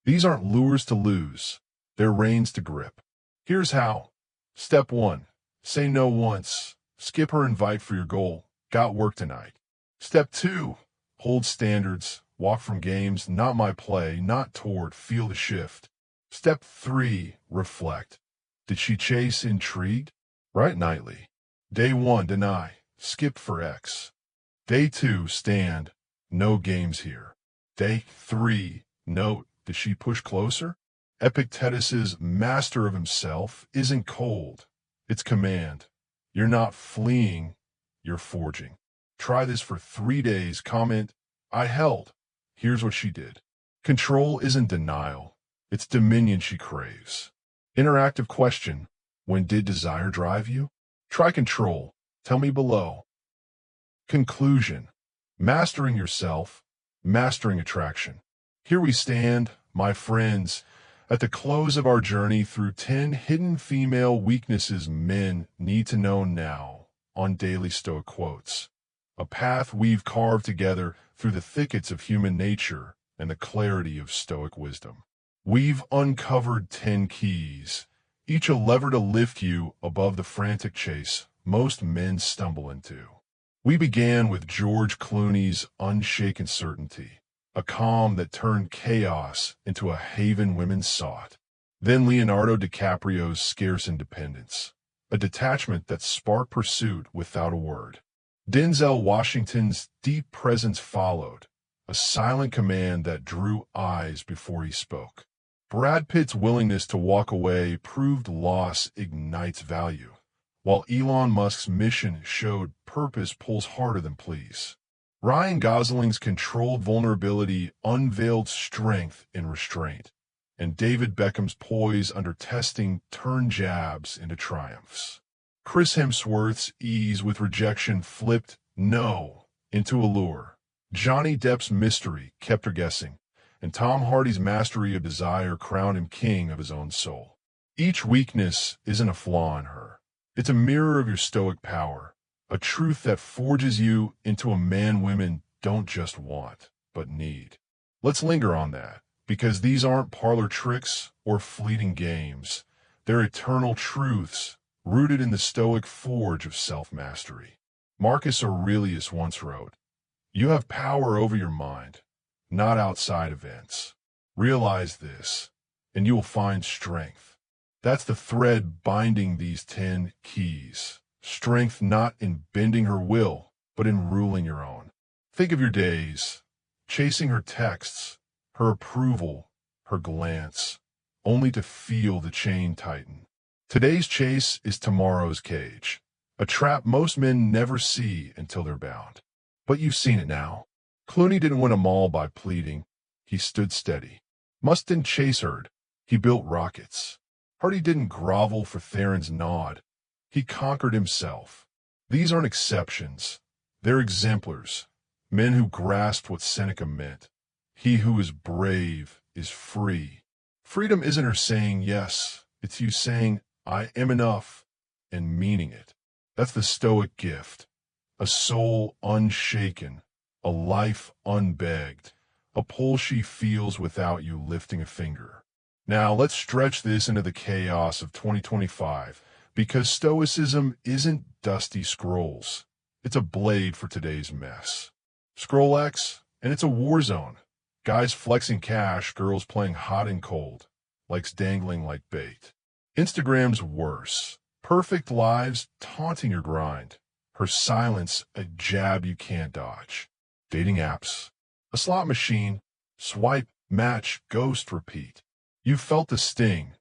These aren't lures to lose. They're reins to grip. Here's how. Step 1. Say no once. Skip her invite for your goal. Got work tonight. Step 2. Hold standards. Walk from games. Not my play. Not toward. Feel the shift. Step 3. Reflect. Did she chase intrigued? Write nightly. Day 1. Deny. Skip for X. Day 2. Stand. No games here. Day 3. Note. Did she push closer? Epictetus's master of himself isn't cold. It's command. You're not fleeing. You're forging. Try this for 3 days. Comment, I held. Here's what she did. Control isn't denial. It's dominion she craves. Interactive question. When did desire drive you? Try control. Tell me below. Conclusion. Mastering yourself. Mastering attraction. Here we stand, my friends, at the close of our journey through 10 hidden female weaknesses men need to know now on Daily Stoic Quotes. A path we've carved together through the thickets of human nature and the clarity of Stoic wisdom. We've uncovered 10 keys, each a lever to lift you above the frantic chase most men stumble into. We began with George Clooney's unshaken certainty, a calm that turned chaos into a haven women sought. Then Leonardo DiCaprio's scarce independence, a detachment that sparked pursuit without a word. Denzel Washington's deep presence followed, a silent command that drew eyes before he spoke. Brad Pitt's willingness to walk away proved loss ignites value, while Elon Musk's mission showed purpose pulls harder than please. Ryan Gosling's controlled vulnerability unveiled strength in restraint, and David Beckham's poise under testing turned jabs into triumphs. Chris Hemsworth's ease with rejection flipped no into allure. Johnny Depp's mystery kept her guessing, and Tom Hardy's mastery of desire crowned him king of his own soul. Each weakness isn't a flaw in her. It's a mirror of your stoic power, a truth that forges you into a man women don't just want, but need. Let's linger on that, because these aren't parlor tricks or fleeting games. They're eternal truths rooted in the stoic forge of self-mastery. Marcus Aurelius once wrote, "You have power over your mind, not outside events. Realize this, and you will find strength." That's the thread binding these 10 keys. Strength not in bending her will, but in ruling your own. Think of your days, chasing her texts, her approval, her glance, only to feel the chain tighten. Today's chase is tomorrow's cage, a trap most men never see until they're bound. But you've seen it now. Clooney didn't win a mall by pleading. He stood steady. Musk didn't chase herd. He built rockets. Hardy didn't grovel for Theron's nod. He conquered himself. These aren't exceptions. They're exemplars. Men who grasped what Seneca meant. He who is brave is free. Freedom isn't her saying yes. It's you saying, "I am enough," and meaning it. That's the stoic gift. A soul unshaken, a life unbegged, a pull she feels without you lifting a finger. Now let's stretch this into the chaos of 2025, because Stoicism isn't dusty scrolls. It's a blade for today's mess. Scroll X, and it's a war zone. Guys flexing cash, girls playing hot and cold, likes dangling like bait. Instagram's worse. Perfect lives taunting your grind. Her silence a jab you can't dodge. Dating apps. A slot machine. Swipe, match, ghost, repeat. You've felt the sting.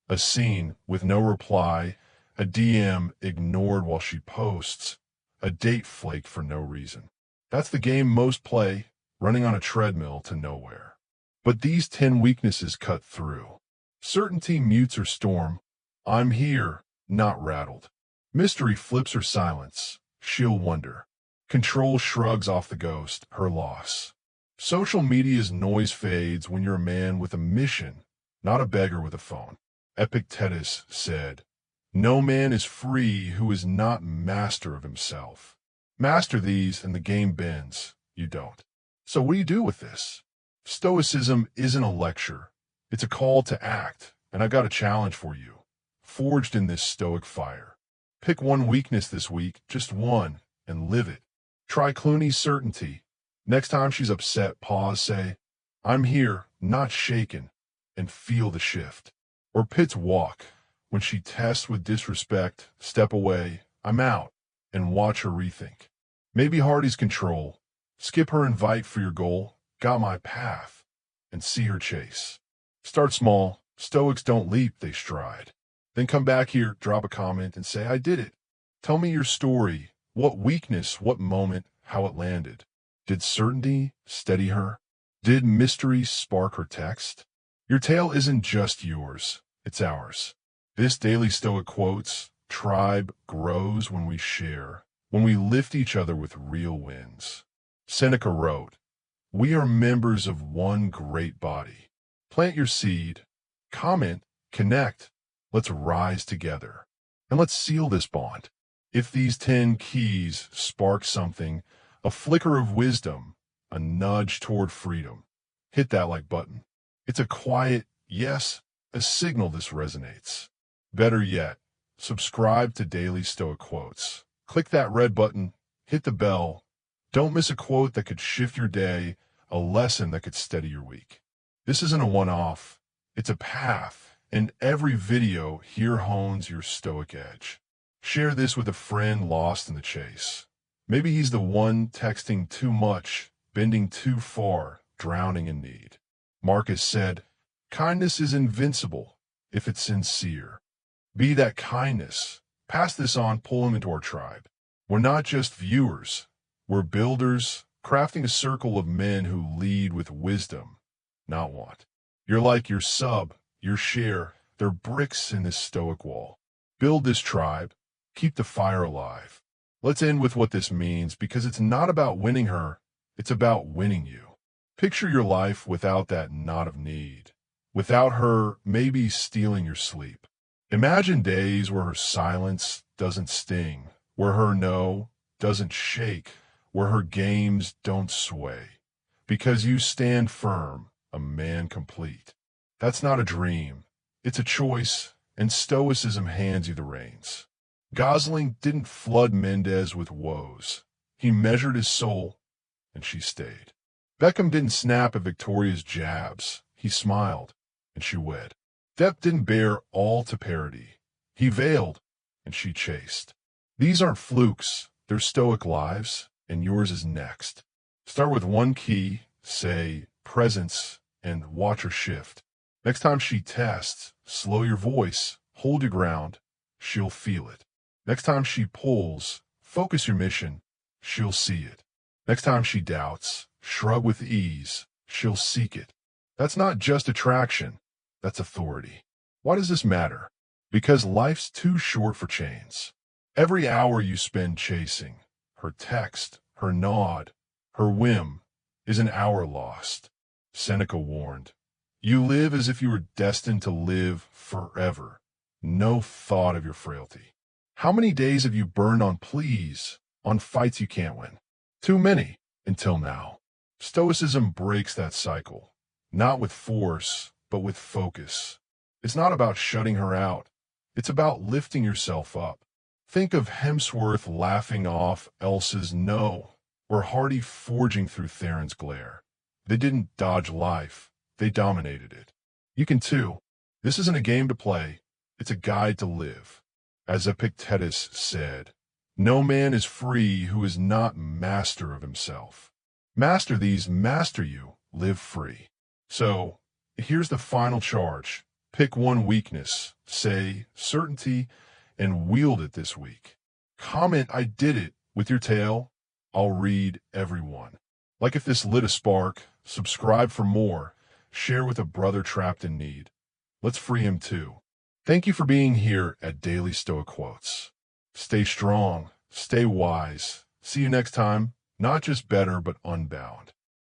A scene with no reply. A DM ignored while she posts. A date flake for no reason. That's the game most play, running on a treadmill to nowhere. But these 10 weaknesses cut through. Certainty mutes her storm. I'm here, not rattled. Mystery flips her silence. She'll wonder. Control shrugs off the ghost, her loss. Social media's noise fades when you're a man with a mission, not a beggar with a phone. Epictetus said, "No man is free who is not master of himself." Master these and the game bends. You don't. So what do you do with this? Stoicism isn't a lecture. It's a call to act, and I've got a challenge for you, forged in this stoic fire. Pick one weakness this week, just one, and live it. Try Clooney's certainty. Next time she's upset, pause, say, "I'm here, not shaken," and feel the shift. Or Pitt's walk. When she tests with disrespect, step away, "I'm out," and watch her rethink. Maybe Hardy's control. Skip her invite for your goal, "Got my path," and see her chase. Start small. Stoics don't leap, they stride. Then come back here, drop a comment, and say, "I did it." Tell me your story. What weakness, what moment, how it landed. Did certainty steady her? Did mystery spark her text? Your tale isn't just yours, it's ours. This daily Stoic Quotes tribe grows when we share, when we lift each other with real wins. Seneca wrote, "We are members of one great body." Plant your seed, comment, connect. Let's rise together. And let's seal this bond. If these 10 keys spark something, a flicker of wisdom, a nudge toward freedom, hit that like button. It's a quiet yes, a signal this resonates. Better yet, subscribe to Daily Stoic Quotes. Click that red button, hit the bell. Don't miss a quote that could shift your day, a lesson that could steady your week. This isn't a one-off, it's a path, and every video here hones your stoic edge. Share this with a friend lost in the chase. Maybe he's the one texting too much, bending too far, drowning in need. Marcus said, Kindness is invincible if it's sincere. Be that kindness. Pass this on, pull them into our tribe. We're not just viewers. We're builders, crafting a circle of men who lead with wisdom, not want. You're like your sub, your share. They're bricks in this stoic wall. Build this tribe. Keep the fire alive. Let's end with what this means, because it's not about winning her. It's about winning you. Picture your life without that knot of need. Without her maybe stealing your sleep. Imagine days where her silence doesn't sting, where her no doesn't shake, where her games don't sway. Because you stand firm, a man complete. That's not a dream. It's a choice, and Stoicism hands you the reins. Gosling didn't flood Mendez with woes. He measured his soul, and she stayed. Beckham didn't snap at Victoria's jabs. He smiled, and she wed. Depp didn't bear all to parody. He veiled, and she chased. These aren't flukes. They're stoic lives, and yours is next. Start with one key, say presence, and watch her shift. Next time she tests, slow your voice, hold your ground, she'll feel it. Next time she pulls, focus your mission, she'll see it. Next time she doubts, shrug with ease, she'll seek it. That's not just attraction, that's authority. Why does this matter? Because life's too short for chains. Every hour you spend chasing, her text, her nod, her whim, is an hour lost. Seneca warned. You live as if you were destined to live forever. No thought of your frailty. How many days have you burned on pleas, on fights you can't win? Too many, until now. Stoicism breaks that cycle, not with force, but with focus. It's not about shutting her out. It's about lifting yourself up. Think of Hemsworth laughing off Elsa's no, or Hardy forging through Theron's glare. They didn't dodge life. They dominated it. You can too. This isn't a game to play. It's a guide to live. As Epictetus said, no man is free who is not master of himself. Master these, master you, live free. So, here's the final charge. Pick one weakness, say certainty, and wield it this week. Comment, I did it, with your tail. I'll read every one. Like if this lit a spark, subscribe for more. Share with a brother trapped in need. Let's free him too. Thank you for being here at Daily Stoic Quotes. Stay strong, stay wise. See you next time, not just better, but unbound.